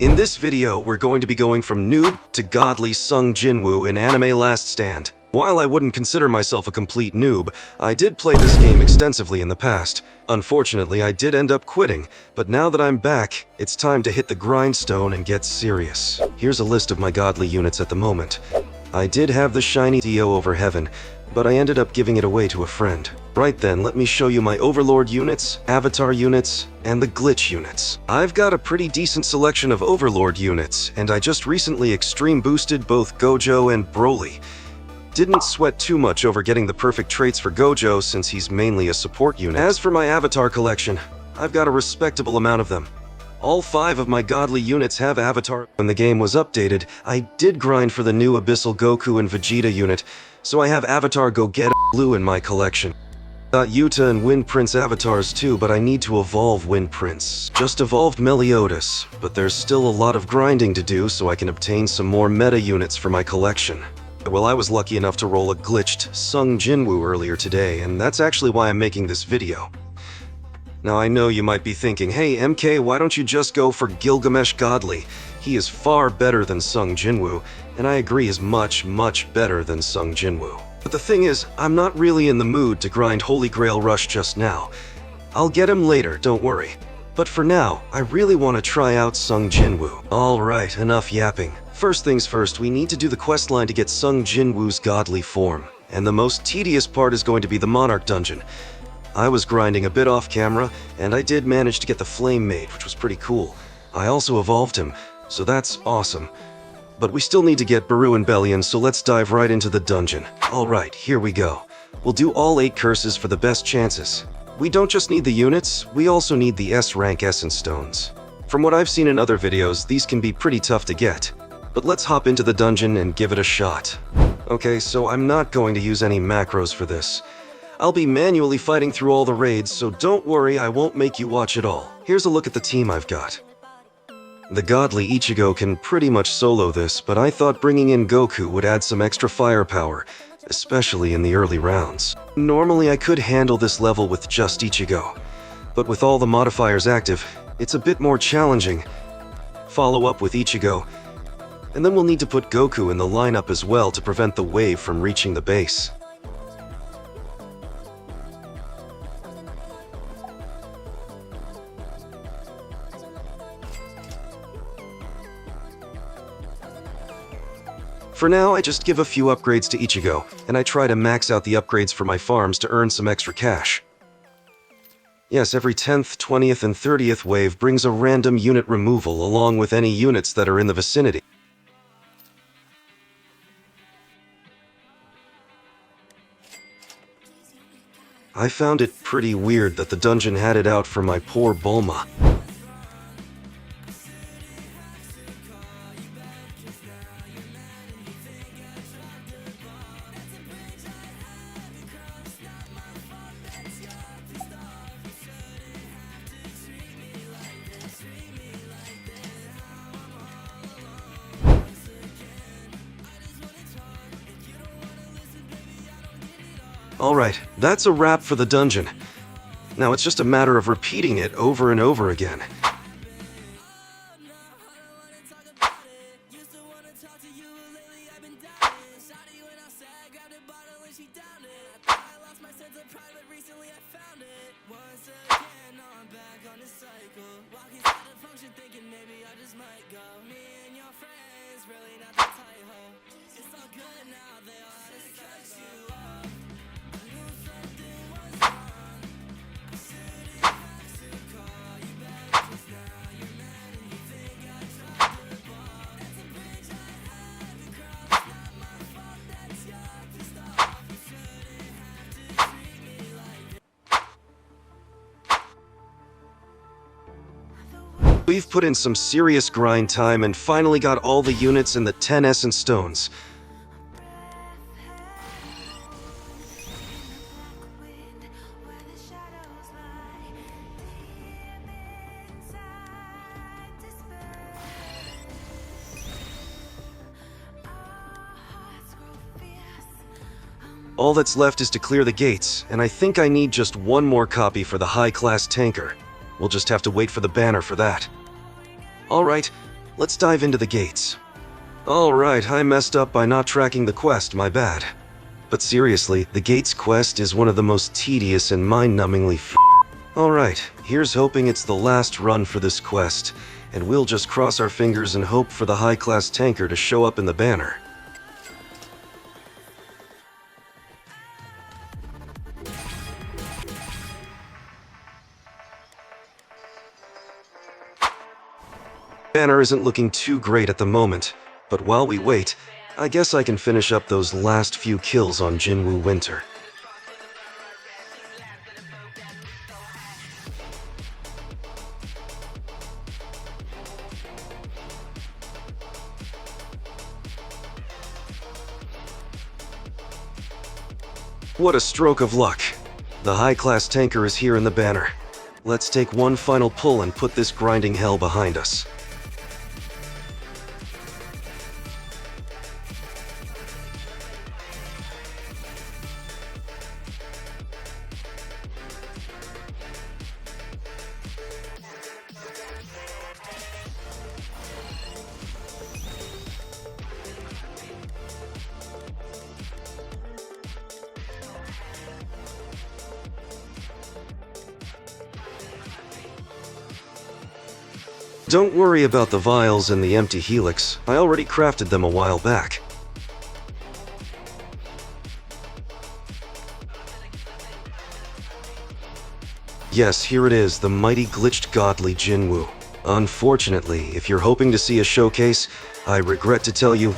In this video, we're going to be going from noob to godly Sung JINWOO in Anime Last Stand. While I wouldn't consider myself a complete noob, I did play this game extensively in the past. Unfortunately, I did end up quitting, but now that I'm back, it's time to hit the grindstone and get serious. Here's a list of my godly units at the moment. I did have the shiny Dio over heaven, but I ended up giving it away to a friend. Right then, let me show you my Overlord units, Avatar units, and the Glitch units. I've got a pretty decent selection of Overlord units, and I just recently extreme boosted both Gojo and Broly. Didn't sweat too much over getting the perfect traits for Gojo since he's mainly a support unit. As for my Avatar collection, I've got a respectable amount of them. All 5 of my godly units have Avatar. When the game was updated, I did grind for the new Abyssal Goku and Vegeta unit, so I have Avatar Gogeta Blue in my collection. Got Yuta and Wind Prince avatars too, but I need to evolve Wind Prince. Just evolved Meliodas, but there's still a lot of grinding to do so I can obtain some more meta units for my collection. Well, I was lucky enough to roll a glitched Sung JINWOO earlier today, and that's actually why I'm making this video. Now I know you might be thinking, hey MK, why don't you just go for Gilgamesh Godly? He is far better than Sung JINWOO, and I agree is much better than Sung JINWOO. But the thing is, I'm not really in the mood to grind Holy Grail Rush just now. I'll get him later, don't worry. But for now, I really want to try out Sung JINWOO. Alright, enough yapping. First things first, we need to do the questline to get Sung JINWOO's godly form. And the most tedious part is going to be the Monarch dungeon. I was grinding a bit off camera, and I did manage to get the Flame Maid, which was pretty cool. I also evolved him, so that's awesome. But we still need to get Baru and Bellion, so let's dive right into the dungeon. Alright, here we go. We'll do all 8 curses for the best chances. We don't just need the units, we also need the S-rank Essence Stones. From what I've seen in other videos, these can be pretty tough to get. But let's hop into the dungeon and give it a shot. Okay, so I'm not going to use any macros for this. I'll be manually fighting through all the raids, so don't worry, I won't make you watch it all. Here's a look at the team I've got. The godly Ichigo can pretty much solo this, but I thought bringing in Goku would add some extra firepower, especially in the early rounds. Normally I could handle this level with just Ichigo, but with all the modifiers active, it's a bit more challenging. Follow up with Ichigo, and then we'll need to put Goku in the lineup as well to prevent the wave from reaching the base. For now, I just give a few upgrades to Ichigo, and I try to max out the upgrades for my farms to earn some extra cash. Yes, every 10th, 20th, and 30th wave brings a random unit removal along with any units that are in the vicinity. I found it pretty weird that the dungeon had it out for my poor Bulma. Alright, that's a wrap for the dungeon. Now it's just a matter of repeating it over and over again. We've put in some serious grind time and finally got all the units and the 10 Essence Stones. All that's left is to clear the gates, and I think I need just one more copy for the high-class tanker. We'll just have to wait for the banner for that. Alright, Let's dive into the gates. Alright, I messed up by not tracking the quest, my bad. But seriously, the gates quest is one of the most tedious and mind-numbingly Alright, here's hoping it's the last run for this quest, and we'll just cross our fingers and hope for the high-class tanker to show up in the banner. Banner isn't looking too great at the moment, but while we wait, I guess I can finish up those last few kills on JINWOO Winter. What a stroke of luck. The high-class tanker is here in the banner. Let's take one final pull and put this grinding hell behind us. Don't worry about the vials and the empty helix. I already crafted them a while back. Yes, here it is, the mighty glitched godly JINWOO. Unfortunately, if you're hoping to see a showcase, I regret to tell you...